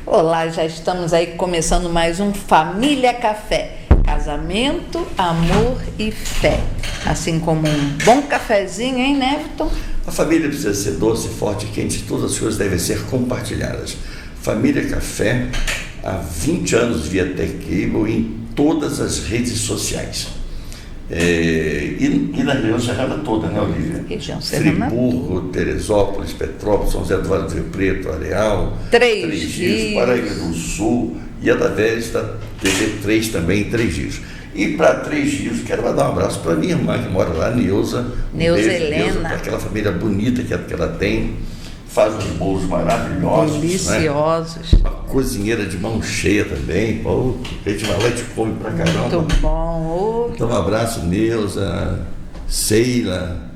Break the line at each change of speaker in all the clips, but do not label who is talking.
Olá, já estamos aí começando mais um Família Café. Casamento, amor e fé. Assim como um bom cafezinho, hein, Neviton?
A família precisa ser doce, forte, quente, todas as coisas devem ser compartilhadas. Família Café, há 20 anos via Tech Cable em todas as redes sociais. E na região serrana toda, né, Olívia?
Região serrana.
Friburgo, Teresópolis, Petrópolis, São José do Vale do Rio Preto, Areal,
Três
Rios, Paraíba do Sul e a da Vélez da TV3 também em 3 Rios. E para 3 Rios, quero mandar um abraço para minha irmã que mora lá, Neuza.
Helena.
Para aquela família bonita que ela tem. Faz uns bolos maravilhosos.
Deliciosos.
Né? Uma cozinheira de mão cheia também. Pô, a gente vai lá e te come pra caramba.
Muito bom.
Então, um abraço, Neuza, Sheila,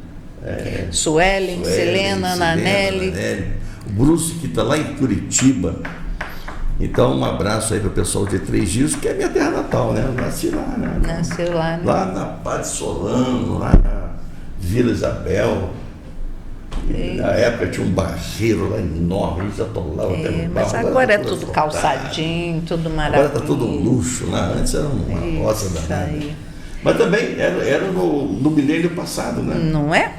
Suelen, Selena, Nanelli.
O Bruce, que está lá em Curitiba. Então, um abraço aí para o pessoal de 3 Rios, que é minha terra natal, né? Eu nasci lá, né?
Nasceu lá, né?
Lá na Padre Solano, lá na Vila Isabel. Na época tinha um barreiro lá enorme, eles atolavam até no
mas
barro.
agora é tudo calçadinho, tudo maravilhoso.
Agora está tudo um luxo, né? Antes era uma roça danada. Mas também era no milênio passado, né?
Não é?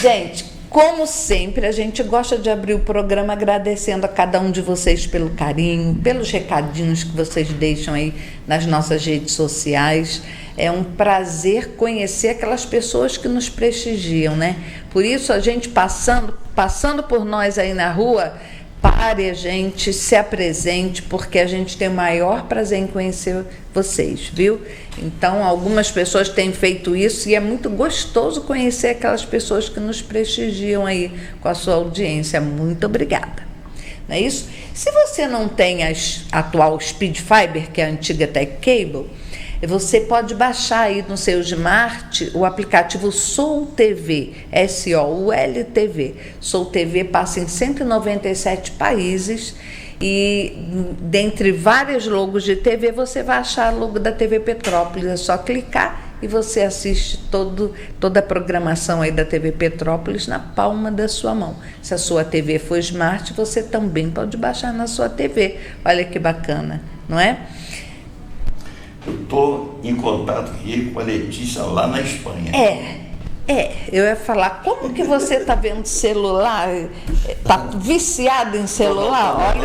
Gente, como sempre, a gente gosta de abrir o programa agradecendo a cada um de vocês pelo carinho, pelos recadinhos que vocês deixam aí nas nossas redes sociais. É um prazer conhecer aquelas pessoas que nos prestigiam, né? Por isso, a gente passando por nós aí na rua, pare a gente, se apresente, porque a gente tem o maior prazer em conhecer vocês, viu? Então, algumas pessoas têm feito isso e é muito gostoso conhecer aquelas pessoas que nos prestigiam aí com a sua audiência. Muito obrigada. Não é isso? Se você não tem a atual Speed Fiber, que é a antiga Tech Cable, você pode baixar aí no seu smart o aplicativo Soul TV, SOUL-TV. Soul TV passa em 197 países e dentre vários logos de TV você vai achar o logo da TV Petrópolis. É só clicar e você assiste toda a programação aí da TV Petrópolis na palma da sua mão. Se a sua TV for smart, você também pode baixar na sua TV. Olha que bacana, não é?
Eu estou em contato aqui com a Letícia lá na Espanha.
Eu ia falar, como que você está vendo celular? Está viciado em celular?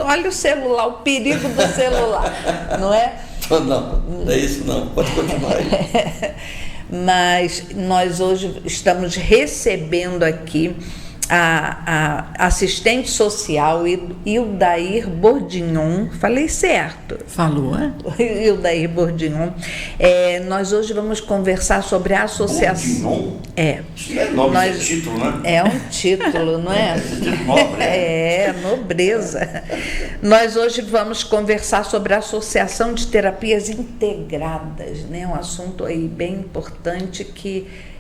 Olha o celular, o perigo do celular, não é?
Não é isso não, pode continuar aí.
Mas nós hoje estamos recebendo aqui a assistente social Hildair Bordignon. Falei certo?
Falou, é?
Hildair Bordignon. Nós hoje vamos conversar sobre a associação.
Bordignon? Isso não é nome, é título, né?
É um título, não é?
Nobre.
Nobreza. Nós hoje vamos conversar sobre a Associação de Terapias Integradas, né? Um assunto aí bem importante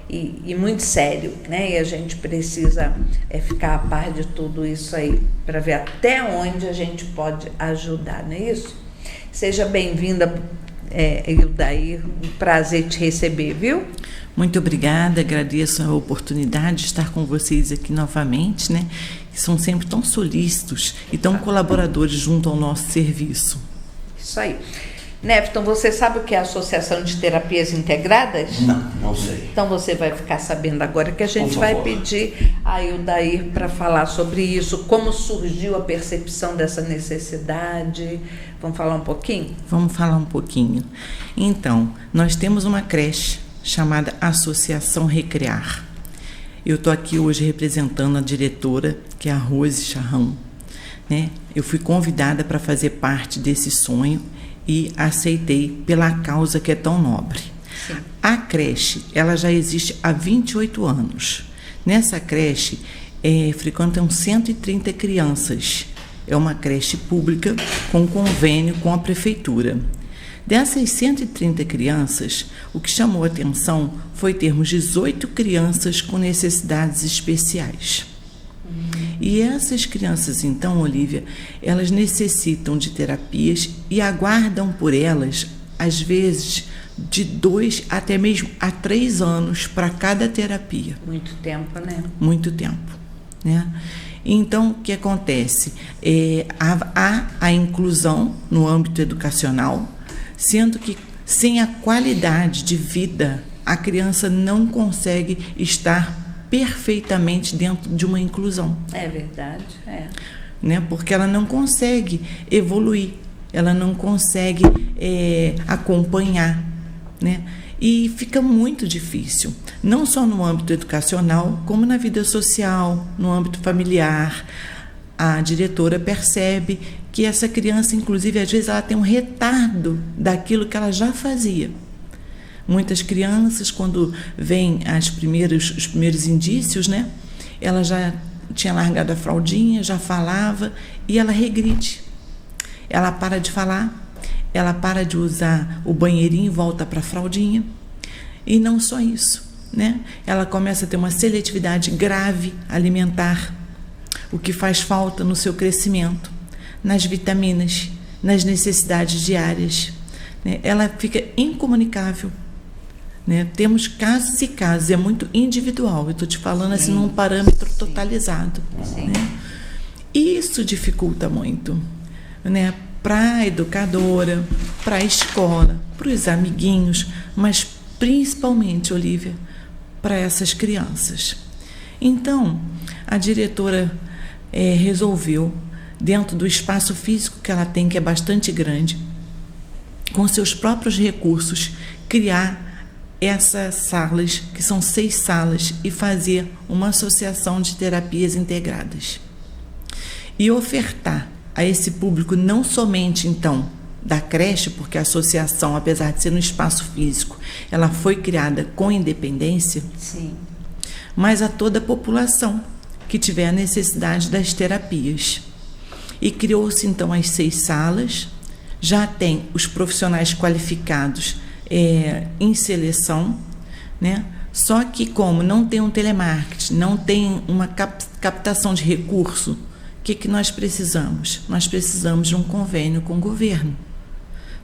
e muito sério, né? E a gente precisa ficar a par de tudo isso aí para ver até onde a gente pode ajudar, não é isso? Seja bem-vinda, Hildair, um prazer te receber, viu?
Muito obrigada, agradeço a oportunidade de estar com vocês aqui novamente, né? Que são sempre tão solícitos e tão colaboradores junto ao nosso serviço.
Isso aí. Neviton, você sabe o que é a Associação de Terapias Integradas?
Não sei.
Então você vai ficar sabendo agora que a gente vai pedir a Hildair para falar sobre isso, como surgiu a percepção dessa necessidade. Vamos falar um pouquinho?
Vamos falar um pouquinho. Então, nós temos uma creche chamada Associação Recrear. Eu estou aqui hoje representando a diretora, que é a Rose Charrão, né? Eu fui convidada para fazer parte desse sonho e aceitei pela causa que é tão nobre.
Sim.
A creche, ela já existe há 28 anos. Nessa creche, frequentam 130 crianças. É uma creche pública com convênio com a prefeitura. Dessas 130 crianças, o que chamou a atenção foi termos 18 crianças com necessidades especiais. E essas crianças, então, Olívia, elas necessitam de terapias e aguardam por elas, às vezes, de 2 até mesmo a 3 anos para cada terapia.
Muito tempo, né?
Muito tempo, né? Então, o que acontece? Há a inclusão no âmbito educacional, sendo que sem a qualidade de vida, a criança não consegue estar perfeitamente dentro de uma inclusão.
É verdade,
Né? Porque ela não consegue evoluir, ela não consegue acompanhar, né? E fica muito difícil, não só no âmbito educacional, como na vida social, no âmbito familiar. A diretora percebe que essa criança, inclusive, às vezes ela tem um retardo daquilo que ela já fazia. Muitas crianças, quando vêm os primeiros indícios, né, ela já tinha largado a fraldinha, já falava, e ela regride. Ela para de falar, ela para de usar o banheirinho e volta para a fraldinha. E não só isso, né? Ela começa a ter uma seletividade grave alimentar, o que faz falta no seu crescimento, nas vitaminas, nas necessidades diárias, né? Ela fica incomunicável, né? Temos casos e casos, é muito individual, eu estou te falando assim num parâmetro totalizado. Né? Isso dificulta muito, né? Para a educadora, para a escola, para os amiguinhos, mas principalmente, Olívia, para essas crianças. Então, a diretora resolveu, dentro do espaço físico que ela tem, que é bastante grande, com seus próprios recursos, criar essas salas, que são 6 salas, e fazer uma associação de terapias integradas. E ofertar a esse público não somente, então, da creche, porque a associação, apesar de ser no espaço físico, ela foi criada com independência,
sim,
mas a toda a população que tiver a necessidade das terapias. E criou-se, então, as 6 salas, já tem os profissionais qualificados em seleção, né? Só que como não tem um telemarketing, não tem uma captação de recurso, o que nós precisamos? Nós precisamos de um convênio com o governo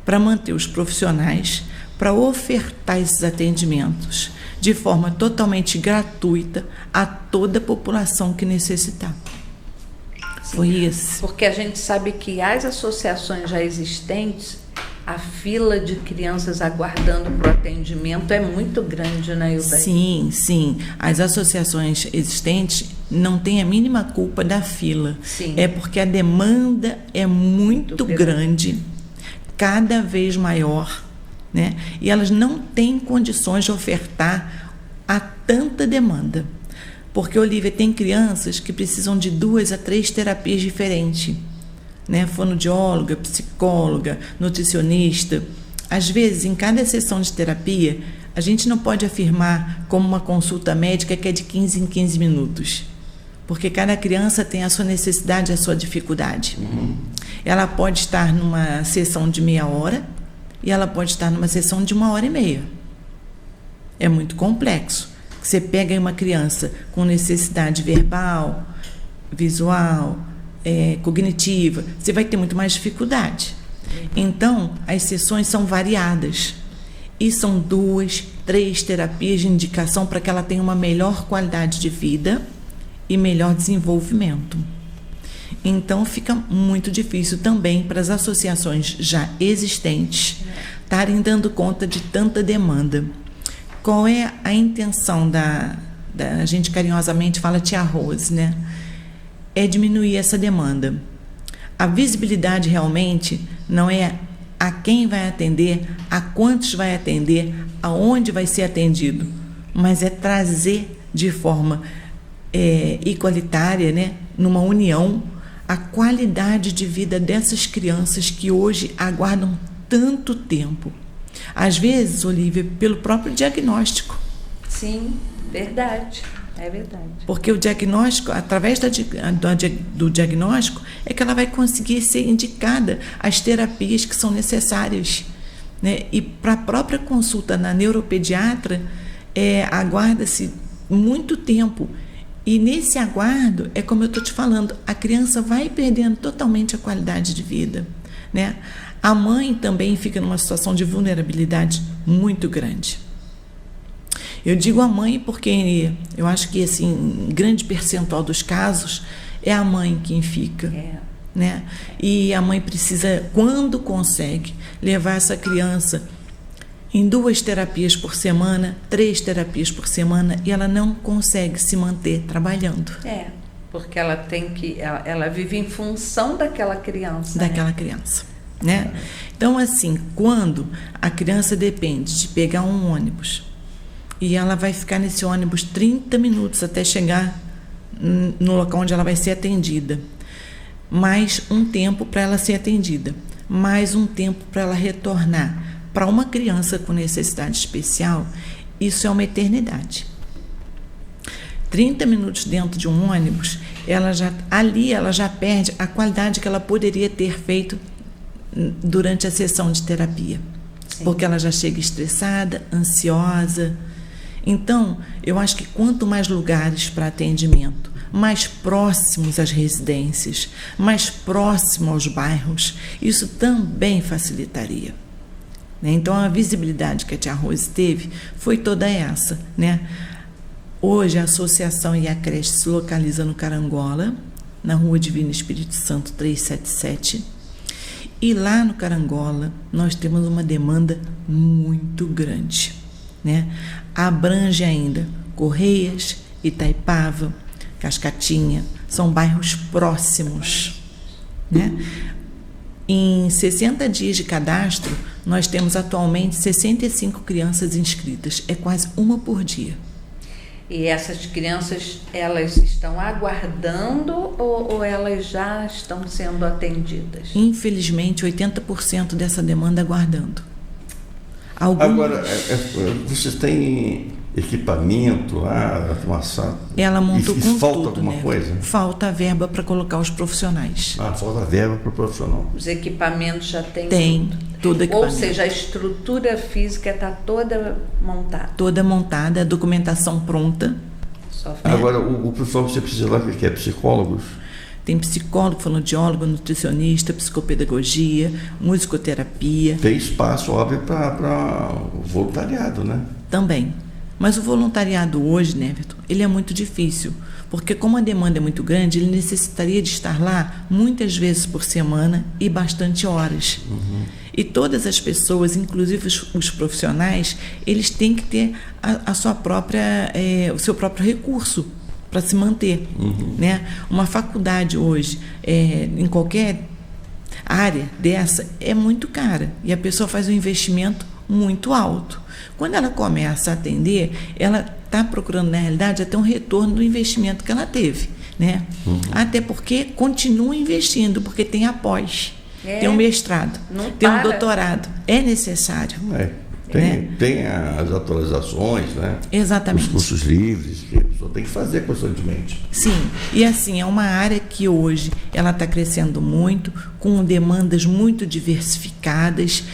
para manter os profissionais, para ofertar esses atendimentos de forma totalmente gratuita a toda a população que necessitar.
Sim,
foi isso.
Porque a gente sabe que as associações já existentes, a fila de crianças aguardando para o atendimento é muito grande, né, Hilda?
Sim, sim. As associações existentes não têm a mínima culpa da fila.
Sim.
É porque a demanda é muito grande, cada vez maior, né? E elas não têm condições de ofertar a tanta demanda. Porque, Olívia, tem crianças que precisam de 2 a 3 terapias diferentes, né? Fonoaudióloga, psicóloga, nutricionista. Às vezes, em cada sessão de terapia, a gente não pode afirmar como uma consulta médica que é de 15 em 15 minutos. Porque cada criança tem a sua necessidade, a sua dificuldade. Ela pode estar numa sessão de meia hora e ela pode estar numa sessão de 1h30. É muito complexo. Você pega uma criança com necessidade verbal, visual, cognitiva, você vai ter muito mais dificuldade. Então, as sessões são variadas e são 2, 3 terapias de indicação para que ela tenha uma melhor qualidade de vida e melhor desenvolvimento. Então, fica muito difícil também para as associações já existentes estarem dando conta de tanta demanda. Qual é a intenção a gente carinhosamente fala tia Rose, né? É diminuir essa demanda. A visibilidade realmente não é a quem vai atender, a quantos vai atender, aonde vai ser atendido, mas é trazer de forma igualitária, né? Numa união, a qualidade de vida dessas crianças que hoje aguardam tanto tempo. Às vezes, Olívia, pelo próprio diagnóstico.
Sim, verdade. É verdade.
Porque o diagnóstico, através do diagnóstico, é que ela vai conseguir ser indicada as terapias que são necessárias. Né? E para a própria consulta na neuropediatra, aguarda-se muito tempo. E nesse aguardo, é como eu estou te falando, a criança vai perdendo totalmente a qualidade de vida. Né? A mãe também fica numa situação de vulnerabilidade muito grande. Eu digo a mãe porque eu acho que, assim, em grande percentual dos casos, é a mãe quem fica. Né? E a mãe precisa, quando consegue, levar essa criança em 2 terapias por semana, 3 terapias por semana, e ela não consegue se manter trabalhando.
Porque ela vive em função daquela criança.
Daquela criança, né? Então, assim, quando a criança depende de pegar um ônibus e ela vai ficar nesse ônibus 30 minutos até chegar no local onde ela vai ser atendida, mais um tempo para ela ser atendida, mais um tempo para ela retornar. Para uma criança com necessidade especial, isso é uma eternidade. 30 minutos dentro de um ônibus, ela já perde a qualidade que ela poderia ter feito durante a sessão de terapia. Sim. Porque ela já chega estressada, ansiosa. Então, eu acho que quanto mais lugares para atendimento, mais próximos às residências, mais próximo aos bairros, isso também facilitaria. Então, a visibilidade que a tia Rose teve foi toda essa, né? Hoje, a associação e a creche se localiza no Carangola, na Rua Divino Espírito Santo 377. E lá no Carangola, nós temos uma demanda muito grande, né? Abrange ainda Correias, Itaipava, Cascatinha, são bairros próximos, né? Em 60 dias de cadastro, nós temos atualmente 65 crianças inscritas, é quase uma por dia.
E essas crianças, elas estão aguardando ou elas já estão sendo atendidas?
Infelizmente, 80% dessa demanda aguardando.
Agora, vocês têm equipamento lá, armação?
Ela montou com
falta
tudo,
alguma coisa?
Falta a verba para colocar os profissionais.
Falta a verba para o profissional.
Os equipamentos já têm?
Tem, todo equipamento.
Ou seja, a estrutura física está toda montada?
Toda montada, a documentação pronta.
Agora, o profissional que você precisa lá, que é psicólogos?
Tem psicólogo, fonoaudiólogo, nutricionista, psicopedagogia, musicoterapia.
Tem espaço, óbvio, para voluntariado, né?
Também. Mas o voluntariado hoje, né, Everton, ele é muito difícil, porque como a demanda é muito grande, ele necessitaria de estar lá muitas vezes por semana e bastante horas. Uhum. E todas as pessoas, inclusive os profissionais, eles têm que ter a sua própria, o seu próprio recurso para se manter. Uhum. Né? Uma faculdade hoje, em qualquer área dessa, é muito cara e a pessoa faz um investimento muito alto. Quando ela começa a atender, ela está procurando, na realidade, até um retorno do investimento que ela teve. Né? Uhum. Até porque continua investindo, porque tem a pós, tem um mestrado, tem um doutorado. É necessário.
Tem as atualizações, né?
Exatamente.
Os cursos livres, que a pessoa tem que fazer constantemente.
Sim, e assim, é uma área que hoje ela está crescendo muito, com demandas muito diversificadas,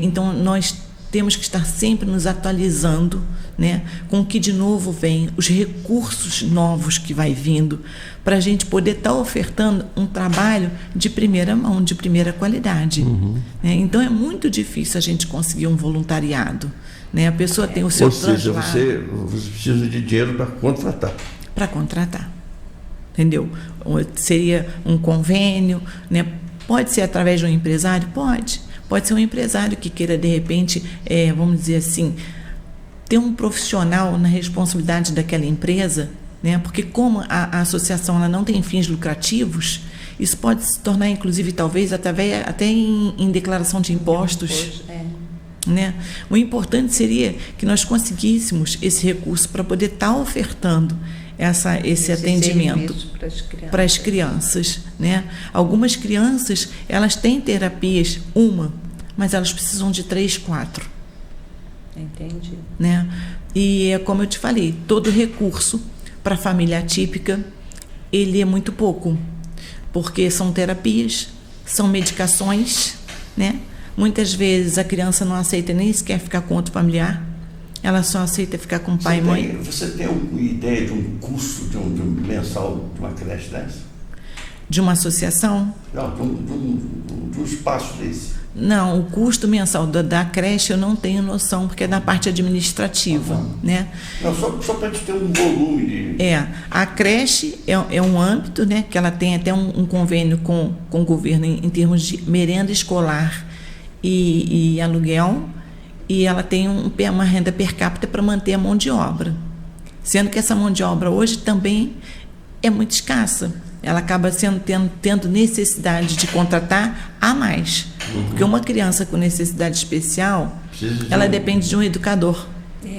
então nós temos que estar sempre nos atualizando, né, com o que de novo vem, os recursos novos que vai vindo, para a gente poder estar ofertando um trabalho de primeira mão, de primeira qualidade. Uhum. Né? Então é muito difícil a gente conseguir um voluntariado. Né? A pessoa tem o seu
traslado. Ou seja, você precisa de dinheiro para contratar.
Para contratar. Entendeu? Seria um convênio, né? Pode ser através de um empresário? Pode. Pode ser um empresário que queira, de repente, vamos dizer assim, ter um profissional na responsabilidade daquela empresa, né? Porque como a associação ela não tem fins lucrativos, isso pode se tornar, inclusive, talvez, até em declaração de impostos. Né? O importante seria que nós conseguíssemos esse recurso para poder estar ofertando esse atendimento para as crianças, né? Algumas crianças, elas têm terapias, mas elas precisam de 3, 4.
Entendi.
Né? E é como eu te falei, todo recurso para a família atípica, ele é muito pouco, porque são terapias, são medicações, né? Muitas vezes a criança não aceita nem sequer ficar com outro familiar, ela só aceita ficar com pai e mãe.
Você tem alguma ideia de um custo de um mensal de uma creche dessa?
De uma associação?
Não, de um espaço desse.
Não, o custo mensal da creche eu não tenho noção, porque é da parte administrativa, né?
Não, só para a gente ter um volume de...
A creche é um âmbito, né, que ela tem até um convênio com o governo em termos de merenda escolar e aluguel, e ela tem uma renda per capita para manter a mão de obra. Sendo que essa mão de obra hoje também é muito escassa. Ela acaba tendo necessidade de contratar a mais. Porque uma criança com necessidade especial, ela depende de um educador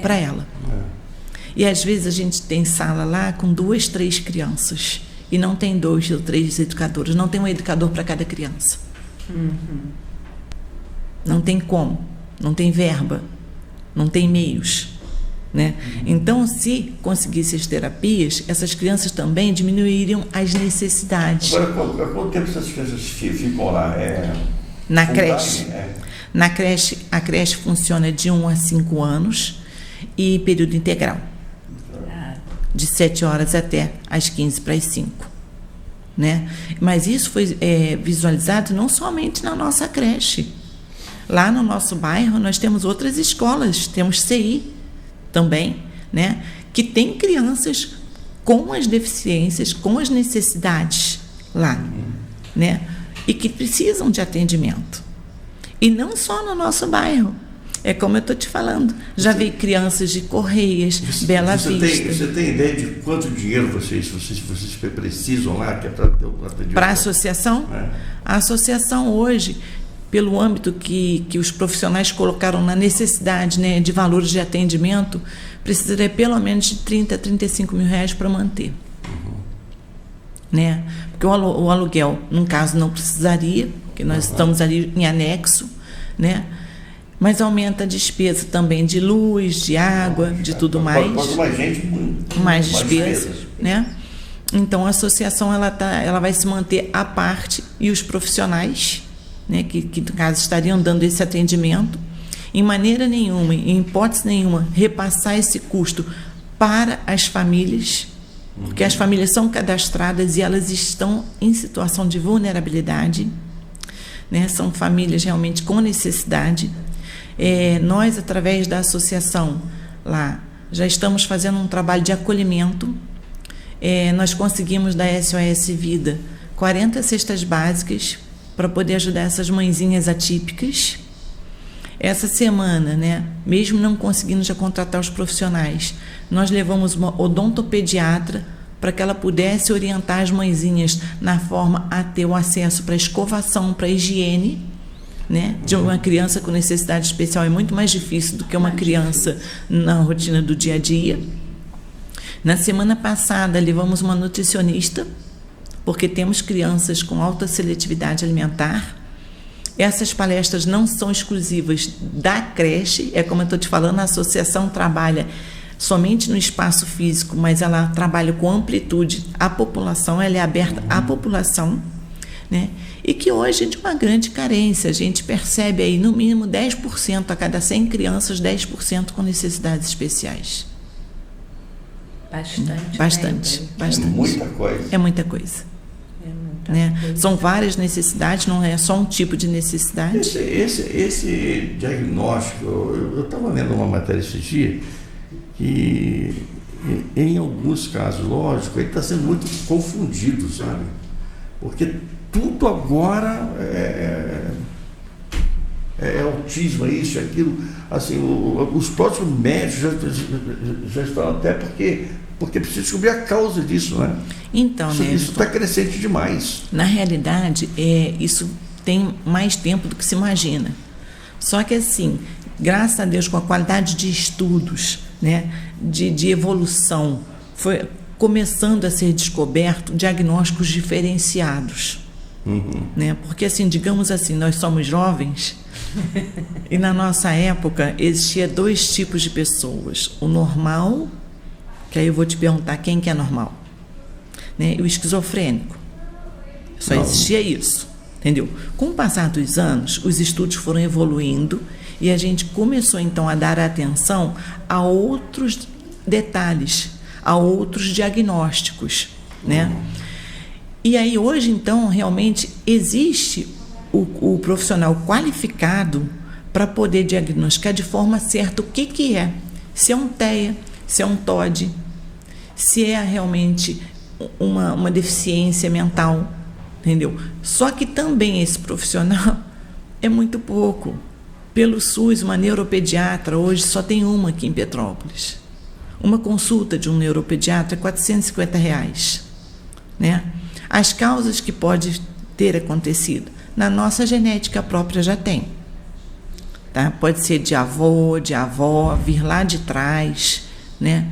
para ela. E às vezes a gente tem sala lá com 2, 3 crianças. E não tem 2 ou 3 educadores. Não tem um educador para cada criança. Não tem como. Não tem verba. Não tem meios. Né? Então, se conseguisse as terapias, essas crianças também diminuiriam as necessidades.
Agora, há quanto tempo essas crianças ficam lá?
Na creche? Na creche, a creche funciona de 1 a 5 anos e período integral. De 7 horas até às 15 para as 5. Né? Mas isso foi visualizado não somente na nossa creche. Lá no nosso bairro nós temos outras escolas, temos CI também, né, que tem crianças com as deficiências, com as necessidades lá, né, e que precisam de atendimento. E não só no nosso bairro. É como eu estou te falando, já vi crianças de Correias, Bela Vista.
Você tem ideia de quanto dinheiro vocês precisam lá que é para ter o atendimento?
Para a associação? A associação hoje, pelo âmbito que os profissionais colocaram na necessidade, né, de valores de atendimento, precisaria pelo menos de 30 a 35 mil reais para manter. Né? Porque o aluguel, no caso, não precisaria, porque nós estamos ali em anexo, né? Mas aumenta a despesa também de luz, de água, de tudo mais. Mais despesas, né? Então, a associação ela vai se manter à parte, e os profissionais, né, que no caso estariam dando esse atendimento, em maneira nenhuma, em hipótese nenhuma, repassar esse custo para as famílias, porque as famílias são cadastradas e elas estão em situação de vulnerabilidade, né, são famílias realmente com necessidade. Nós, através da associação lá, já estamos fazendo um trabalho de acolhimento. Nós conseguimos da SOS Vida 40 cestas básicas para poder ajudar essas mãezinhas atípicas. Essa semana, né, mesmo não conseguindo já contratar os profissionais, nós levamos uma odontopediatra para que ela pudesse orientar as mãezinhas na forma a ter o acesso para escovação, para higiene, né, de uma criança com necessidade especial. É muito mais difícil do que uma criança na rotina do dia a dia. Na semana passada, levamos uma nutricionista, porque temos crianças com alta seletividade alimentar. Essas palestras não são exclusivas da creche, como eu estou te falando, a associação trabalha somente no espaço físico, mas ela trabalha com amplitude. A população, ela é aberta à população, né? E que hoje é de uma grande carência. A gente percebe aí no mínimo 10%, a cada 100 crianças, 10% com necessidades especiais. Bastante.
É muita coisa.
É muita coisa. Né? São várias necessidades, não é só um tipo de necessidade.
Esse diagnóstico, eu estava lendo uma matéria esses dias que, em alguns casos, lógico, ele está sendo muito confundido, sabe? Porque tudo agora é autismo, é isso, é aquilo. Assim, os próprios médicos já estão até porque precisa descobrir a causa disso, né?
Então,
isso está crescente demais.
Na realidade, isso tem mais tempo do que se imagina. Só que assim, graças a Deus, com a qualidade de estudos, né, de evolução, foi começando a ser descoberto diagnósticos diferenciados. Né? Porque assim, digamos assim, nós somos jovens e na nossa época existia 2 tipos de pessoas: o normal, que aí eu vou te perguntar quem que é normal, né? E o esquizofrênico. Só existia isso, entendeu? Com o passar dos anos, os estudos foram evoluindo e a gente começou então a dar atenção a outros detalhes, a outros diagnósticos, né? E aí hoje então realmente existe o profissional qualificado para poder diagnosticar de forma certa o que é. Se é um TEA, se é um TOD, se é realmente uma deficiência mental, entendeu? Só que também esse profissional é muito pouco. Pelo SUS, uma neuropediatra hoje só tem uma aqui em Petrópolis. Uma consulta de um neuropediatra é R$450, né? As causas que pode ter acontecido, na nossa genética própria já tem. Tá? Pode ser de avô, de avó, vir lá de trás, né?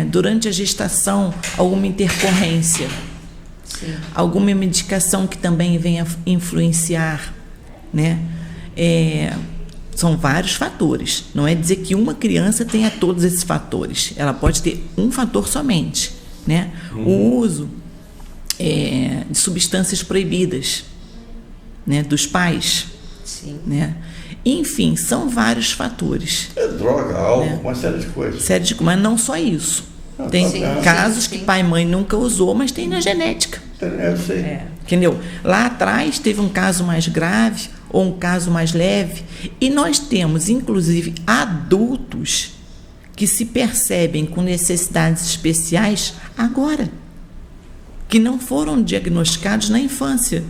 Durante a gestação, alguma intercorrência, sim, alguma medicação que também venha influenciar, né? São vários fatores. Não é dizer que uma criança tenha todos esses fatores. Ela pode ter um fator somente, né? O uso de substâncias proibidas, né? Dos pais, sim, né? Enfim, são vários fatores.
Droga, álcool, uma série de coisas.
Mas não só isso. Tem casos que pai e mãe nunca usou, mas tem na genética.
Eu sei.
Entendeu? Lá atrás teve um caso mais grave ou um caso mais leve. E nós temos, inclusive, adultos que se percebem com necessidades especiais agora, que não foram diagnosticados na infância.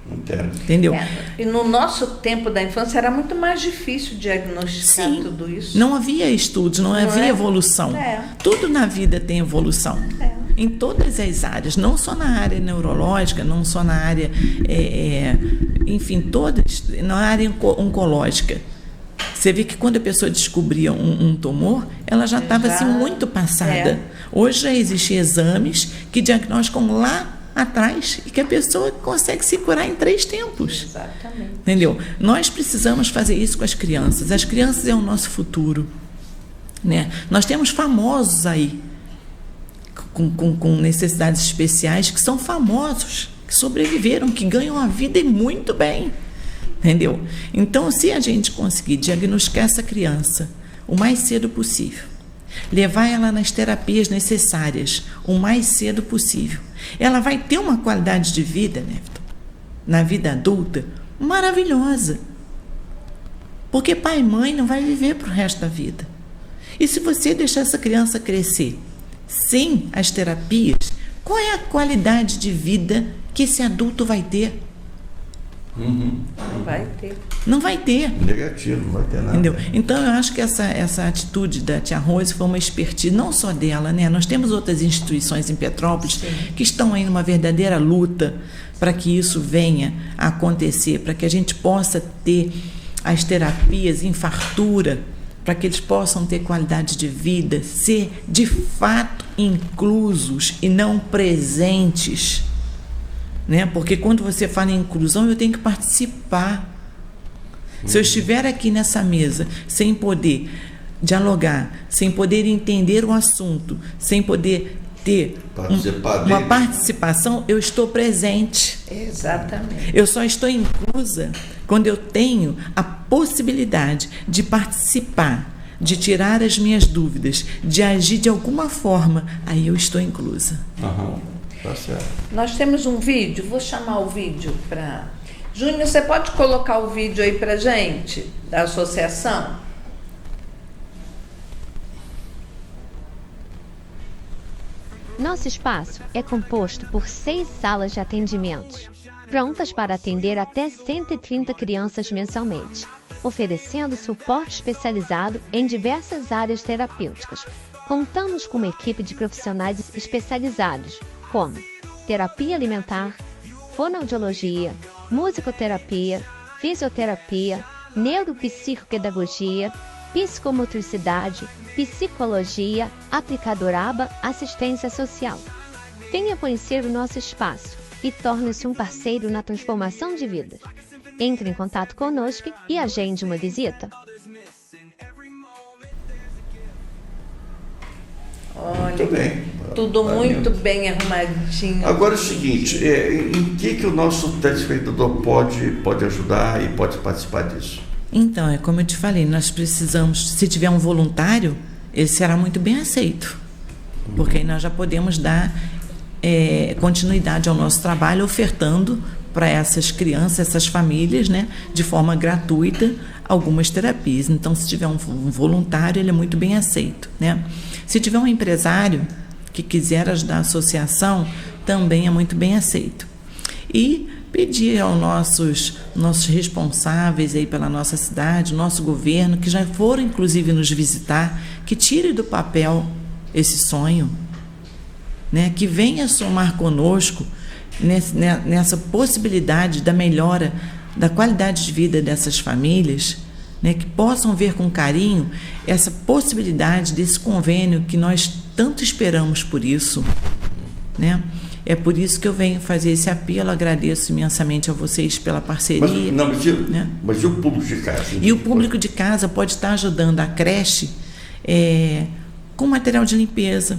Entendeu?
E no nosso tempo da infância era muito mais difícil diagnosticar tudo isso.
Não havia estudos, não havia evolução. Tudo na vida tem evolução. Em todas as áreas, não só na área neurológica, não só na área, enfim, todas, na área oncológica. Você vê que quando a pessoa descobria um tumor, ela já estava assim, muito passada. Hoje já existem exames que diagnosticam lá atrás e que a pessoa consegue se curar em 3 tempos.
Exatamente.
Entendeu? Nós precisamos fazer isso com as crianças. As crianças é o nosso futuro, né? Nós temos famosos aí com necessidades especiais que são famosos, que sobreviveram, que ganham a vida e muito bem. Entendeu? Então, se a gente conseguir diagnosticar essa criança o mais cedo possível, levar ela nas terapias necessárias o mais cedo possível, ela vai ter uma qualidade de vida, né, na vida adulta, maravilhosa. Porque pai e mãe não vai viver para o resto da vida. E se você deixar essa criança crescer sem as terapias, qual é a qualidade de vida que esse adulto vai ter?
Não vai ter.
Não vai ter.
Negativo, não vai ter nada.
Entendeu? Então, eu acho que essa atitude da tia Rose foi uma expertise, não só dela, né? Nós temos outras instituições em Petrópolis que estão aí numa verdadeira luta para que isso venha a acontecer, para que a gente possa ter as terapias em fartura, para que eles possam ter qualidade de vida, ser de fato inclusos e não presentes. Né? Porque quando você fala em inclusão, eu tenho que participar. Se eu estiver aqui nessa mesa sem poder dialogar, sem poder entender o assunto, sem poder ter uma participação, eu estou presente.
Exatamente.
Eu só estou inclusa quando eu tenho a possibilidade de participar, de tirar as minhas dúvidas, de agir de alguma forma, aí eu estou inclusa.
Tá certo.
Nós temos um vídeo, vou chamar o vídeo para... Júnior, você pode colocar o vídeo aí para gente, da associação?
Nosso espaço é composto por 6 salas de atendimentos, prontas para atender até 130 crianças mensalmente, oferecendo suporte especializado em diversas áreas terapêuticas. Contamos com uma equipe de profissionais especializados, como terapia alimentar, fonoaudiologia, musicoterapia, fisioterapia, neuropsicopedagogia, psicomotricidade, psicologia, aplicadoraba, assistência social. Venha conhecer o nosso espaço e torne-se um parceiro na transformação de vidas. Entre em contato conosco e agende uma visita.
Olha,
muito bem.
Tudo muito bem arrumadinho.
Agora é o seguinte, em que o nosso telespectador pode ajudar e pode participar disso?
Então, é como eu te falei, nós precisamos, se tiver um voluntário, ele será muito bem aceito, porque aí nós já podemos dar continuidade ao nosso trabalho, ofertando para essas crianças, essas famílias, né, de forma gratuita, algumas terapias. Então, se tiver um voluntário, ele é muito bem aceito, né? Se tiver um empresário que quiser ajudar a associação, também é muito bem aceito. E pedir aos nossos responsáveis aí pela nossa cidade, nosso governo, que já foram inclusive nos visitar, que tire do papel esse sonho, né? Que venha somar conosco nessa possibilidade da melhora da qualidade de vida dessas famílias, né? Que possam ver com carinho essa possibilidade desse convênio que nós tanto esperamos por isso, né? É por isso que eu venho fazer esse apelo, agradeço imensamente a vocês pela parceria.
Mas e o público de casa?
E o público de casa pode estar ajudando a creche com material de limpeza,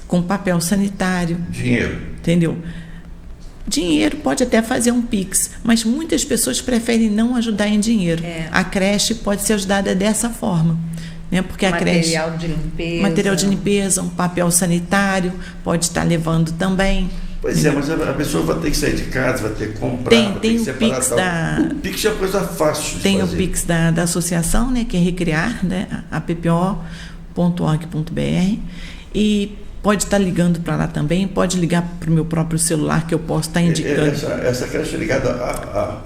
com papel sanitário.
Dinheiro.
Entendeu? Dinheiro, pode até fazer um Pix, mas muitas pessoas preferem não ajudar em dinheiro. A creche pode ser ajudada dessa forma. Né? Porque a creche, material de limpeza, um papel sanitário, pode estar levando também.
Pois é, mas a pessoa vai ter que sair de casa, vai ter que comprar,
tem o Pix
O Pix é uma coisa fácil de
fazer. Tem o Pix da associação, né, que é Recriar, né, appo.org.br, e pode estar ligando para lá também, pode ligar para o meu próprio celular, que eu posso estar indicando.
Essa creche é ligada a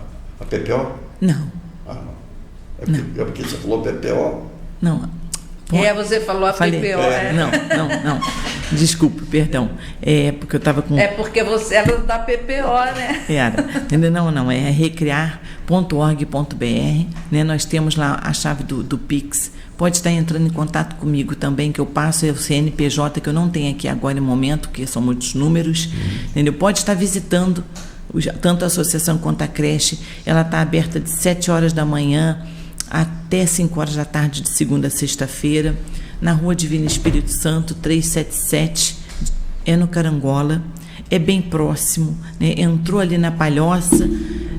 PPO?
Não.
Ah, não. É porque você falou PPO?
Não.
Você falou a PPO.
Não. Desculpe, perdão. É porque eu estava com...
É porque você era da PPO, né?
Não. É recriar.org.br. Né? Nós temos lá a chave do Pix. Pode estar entrando em contato comigo também, que eu passo o CNPJ, que eu não tenho aqui agora no momento, porque são muitos números. Entendeu? Pode estar visitando tanto a associação quanto a creche. Ela está aberta de 7 horas da manhã até 5 horas da tarde, de segunda a sexta-feira, na Rua Divino Espírito Santo, 377, no Carangola. É bem próximo, né? Entrou ali na Palhoça,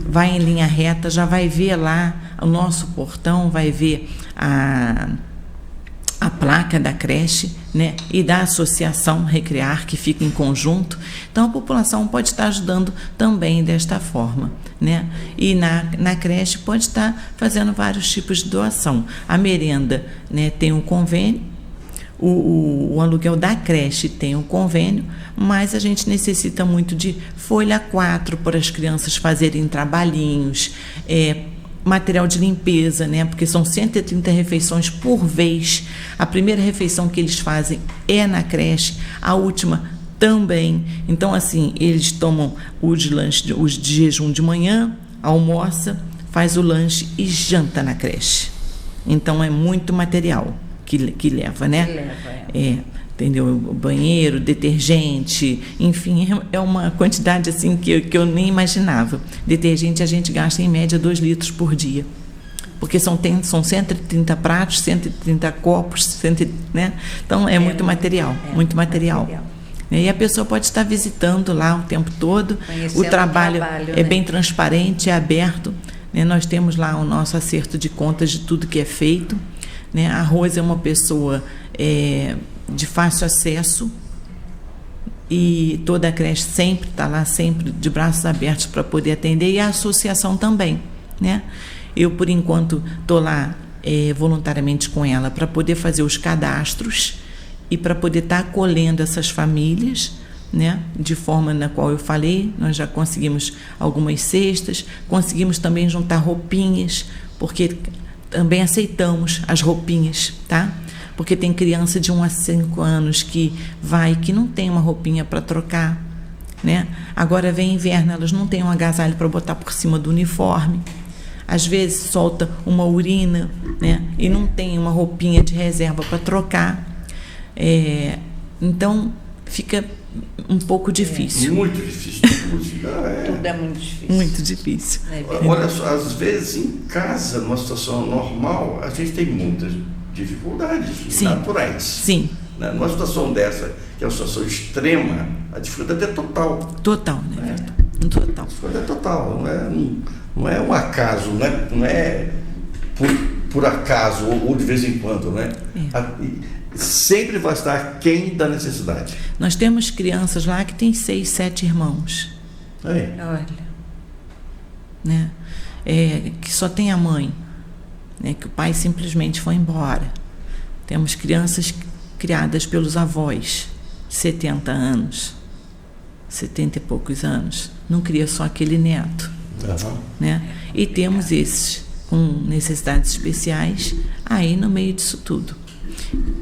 vai em linha reta, já vai ver lá o nosso portão, vai ver a placa da creche, né? E da associação Recriar, que fica em conjunto. Então a população pode estar ajudando também desta forma, né? E na creche pode estar fazendo vários tipos de doação. A merenda, né, tem um convênio, o aluguel da creche tem um convênio, mas a gente necessita muito de folha 4 para as crianças fazerem trabalhinhos, material de limpeza, né? Porque são 130 refeições por vez. A primeira refeição que eles fazem é na creche, a última também. Então, assim, eles tomam os de jejum de manhã, almoça, faz o lanche e janta na creche. Então, é muito material que leva, né? Entendeu? Banheiro, detergente, enfim, é uma quantidade assim que eu nem imaginava. Detergente a gente gasta em média 2 litros por dia, porque são 130 pratos, 130 copos, né? Então muito material, muito material. E a pessoa pode estar visitando lá o tempo todo. O trabalho é, né, bem transparente, é aberto, né? Nós temos lá o nosso acerto de contas de tudo que é feito, né? A Rosa é uma pessoa de fácil acesso, e toda a creche sempre está lá, sempre de braços abertos para poder atender, e a associação também, né? Eu, por enquanto, estou lá voluntariamente com ela para poder fazer os cadastros e para poder estar acolhendo essas famílias, né? De forma na qual eu falei, nós já conseguimos algumas cestas, conseguimos também juntar roupinhas, porque também aceitamos as roupinhas, tá? Porque tem criança de 1 a 5 anos que não tem uma roupinha para trocar, né? Agora vem inverno, elas não têm um agasalho para botar por cima do uniforme. Às vezes solta uma urina, né? E não tem uma roupinha de reserva para trocar. Então fica um pouco difícil.
Muito difícil.
Tudo é muito difícil.
Muito difícil.
Olha só, às vezes em casa, numa situação normal, a gente tem muitas dificuldades naturais.
Sim.
Numa situação dessa, que é uma situação extrema, a dificuldade é total.
Total, né? Total.
A dificuldade é total, não é um acaso, não é por acaso ou de vez em quando, né? Sempre vai estar aquém da necessidade.
Nós temos crianças lá que têm 6, 7 irmãos.
Olha.
né? Que só tem a mãe, né? Que o pai simplesmente foi embora. Temos crianças criadas pelos avós, 70 anos, 70 e poucos anos, não cria só aquele neto, né? E temos esses com necessidades especiais aí no meio disso tudo,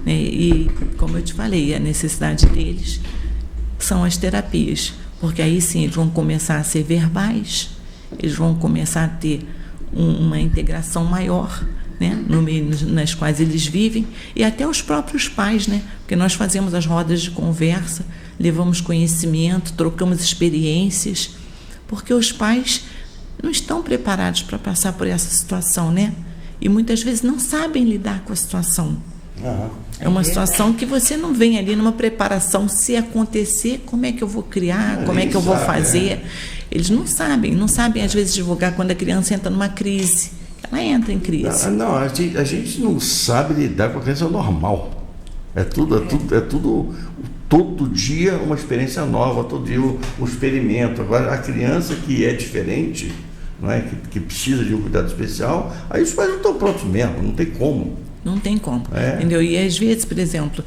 né? E, como eu te falei, a necessidade deles são as terapias, porque aí sim eles vão começar a ser verbais, eles vão começar a ter uma integração maior, né, no meio nas quais eles vivem, e até os próprios pais, né, porque nós fazemos as rodas de conversa, levamos conhecimento, trocamos experiências, porque os pais não estão preparados para passar por essa situação, né, e muitas vezes não sabem lidar com a situação. É uma situação que você não vem ali numa preparação. Se acontecer, como é que eu vou criar, como é que eu vou fazer? Eles não sabem às vezes divulgar quando a criança entra numa crise. Ela entra em crise.
A gente não sabe lidar com a criança normal. É tudo todo dia uma experiência nova, todo dia um experimento. Agora, a criança que é diferente, não é? Que precisa de um cuidado especial, aí os pais não estão prontos mesmo, não tem como.
Não tem como, entendeu? E às vezes, por exemplo,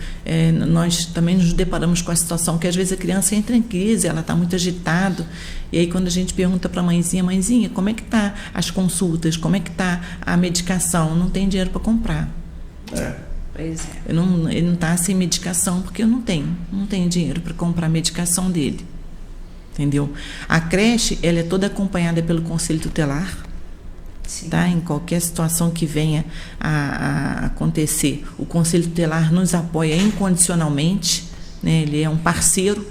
nós também nos deparamos com a situação que às vezes a criança entra em crise, ela está muito agitada, e aí quando a gente pergunta para a mãezinha, como é que está as consultas, como é que está a medicação? Não tem dinheiro para comprar.
Pois é.
Ele não está sem medicação porque eu não tenho dinheiro para comprar a medicação dele, entendeu? A creche, ela é toda acompanhada pelo Conselho Tutelar. Tá? Em qualquer situação que venha a acontecer, o Conselho Tutelar nos apoia incondicionalmente, né? Ele é um parceiro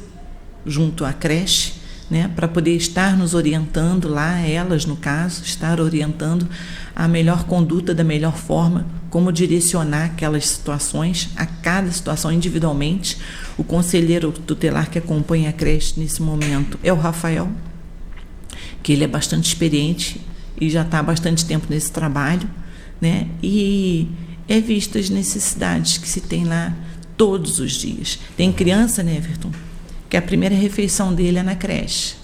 junto à creche, né? Para poder estar nos orientando lá, elas no caso, estar orientando a melhor conduta da melhor forma, como direcionar aquelas situações, a cada situação individualmente. O conselheiro tutelar que acompanha a creche nesse momento é o Rafael, que ele é bastante experiente e já está há bastante tempo nesse trabalho, né? E é visto as necessidades que se tem lá todos os dias. Tem criança, né, Everton, que a primeira refeição dele é na creche.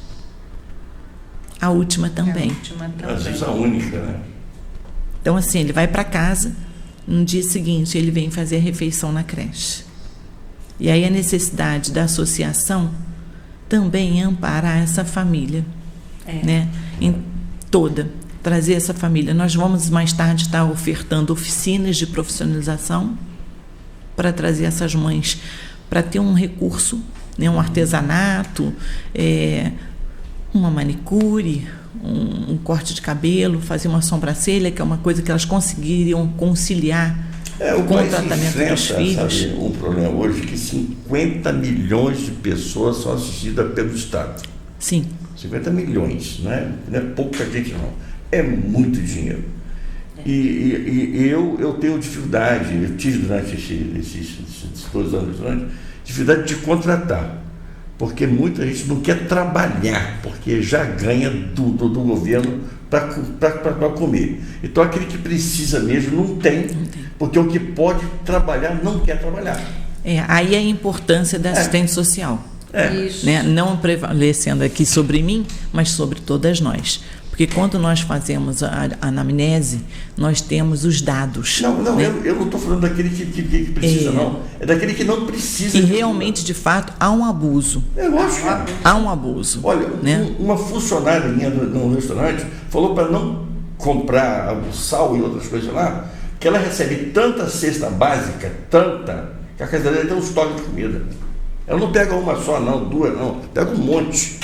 A última também.
Às vezes a única, né?
Então, assim, ele vai para casa, no dia seguinte ele vem fazer a refeição na creche. E aí a necessidade da associação também é amparar essa família, né? Em toda. Trazer essa família. Nós vamos mais tarde estar ofertando oficinas de profissionalização para trazer essas mães para ter um recurso, né, um artesanato, uma manicure, um corte de cabelo, fazer uma sobrancelha, que é uma coisa que elas conseguiriam conciliar com o tratamento dos filhos.
Sabe, um problema hoje que 50 milhões de pessoas são assistidas pelo Estado.
Sim.
50 milhões, não é pouca gente não. É muito dinheiro. E eu tenho dificuldade, eu tive durante esses 2 anos, dificuldade de contratar, porque muita gente não quer trabalhar, porque já ganha do governo para comer. Então aquele que precisa mesmo não tem, porque o que pode trabalhar não quer trabalhar.
Aí a importância da assistente social. Né? Não prevalecendo aqui sobre mim, mas sobre todas nós. Porque quando nós fazemos a anamnese, nós temos os dados.
Não,
né?
eu não estou falando daquele que precisa, não. É daquele que não precisa.
E realmente, de fato, há um abuso.
Lógico.
Há um abuso.
Olha,
né?
Uma funcionária minha no restaurante falou para não comprar o sal e outras coisas lá, que ela recebe tanta cesta básica, que a casa dela tem um estoque de comida. Ela não pega uma só, não, 2 não, pega um monte.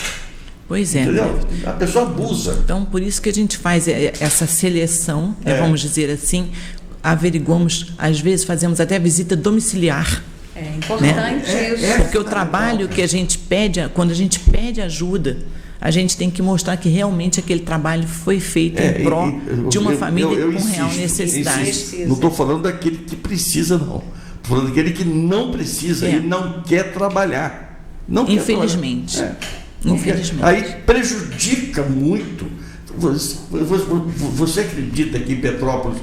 Pois é.
Entendeu? A pessoa abusa.
Então, por isso que a gente faz essa seleção, né, vamos dizer assim, averiguamos, às vezes fazemos até visita domiciliar.
É importante isso.
Porque o trabalho que a gente pede, quando a gente pede ajuda, a gente tem que mostrar que realmente aquele trabalho foi feito em pró de uma família com real necessidade.
Não estou falando daquele que precisa, não. Estou falando daquele que não precisa e não quer trabalhar. Não
Infelizmente.
Quer trabalhar.
Infelizmente.
Aí prejudica muito. Você acredita que em Petrópolis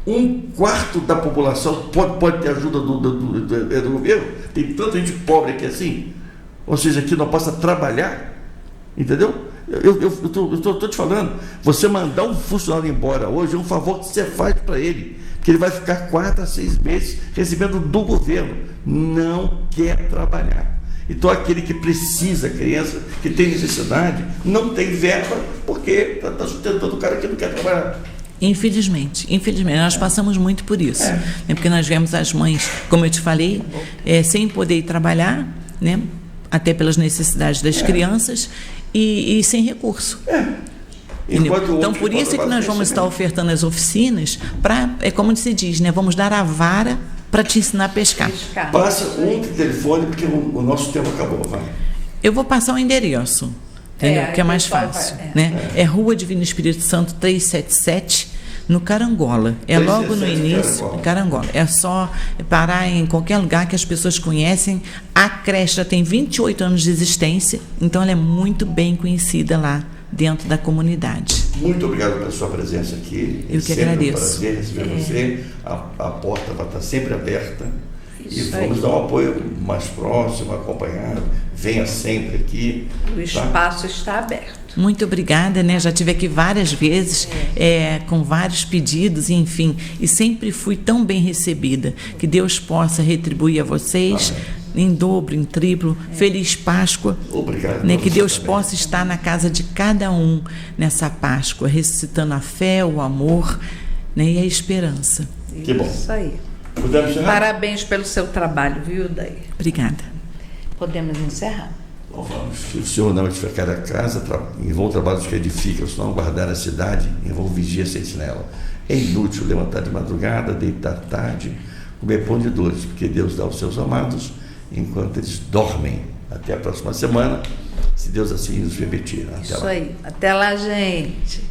1/4 da população pode ter ajuda do governo? Tem tanta gente pobre aqui assim. Ou seja, que não possa trabalhar. Entendeu? Eu estou te falando, você mandar um funcionário embora hoje é um favor que você faz para ele, porque ele vai ficar 4 a 6 meses recebendo do governo, não quer trabalhar. Então, aquele que precisa, criança, que tem necessidade, não tem verba, porque está sustentando o cara que não quer trabalhar.
Infelizmente, nós passamos muito por isso, né? Porque nós vemos as mães, como eu te falei, sem poder ir trabalhar, né? Até pelas necessidades das crianças e sem recurso. Então, por isso é que nós vamos estar ofertando as oficinas é como se diz, né? Vamos dar a vara para te ensinar a pescar.
Passa outro telefone, porque o nosso tempo acabou, vai.
Eu vou passar o endereço, entendeu? Que é mais fácil. Né? É Rua Divino Espírito Santo 377, no Carangola. É logo no início, Carangola. É só parar em qualquer lugar que as pessoas conhecem. A creche já tem 28 anos de existência, então ela é muito bem conhecida lá dentro da comunidade.
Muito obrigado pela sua presença aqui.
Eu que agradeço.
É sempre um prazer receber você. A porta vai estar sempre aberta. E vamos dar um apoio mais próximo, acompanhado. Venha sempre aqui.
O espaço está aberto.
Muito obrigada, né? Já estive aqui várias vezes, com vários pedidos, enfim, e sempre fui tão bem recebida. Que Deus possa retribuir a vocês. Amém. Em dobro, em triplo. Feliz Páscoa.
Obrigado.
Né? Que Deus possa estar na casa de cada um nessa Páscoa, ressuscitando a fé, o amor, né? E a esperança.
Que bom.
Isso aí.
Podemos encerrar?
Parabéns pelo seu trabalho, viu, Day?
Obrigada.
Podemos encerrar.
Bom, vamos. Se o senhor não edificar a casa, envolve trabalhos que edificam, se não guardar a cidade, envolve vigia e sentinela. É inútil levantar de madrugada, deitar tarde, comer pão de dores, porque Deus dá aos seus amados enquanto eles dormem. Até a próxima semana, se Deus assim nos permitir. Até lá.
Isso aí. Até lá, gente.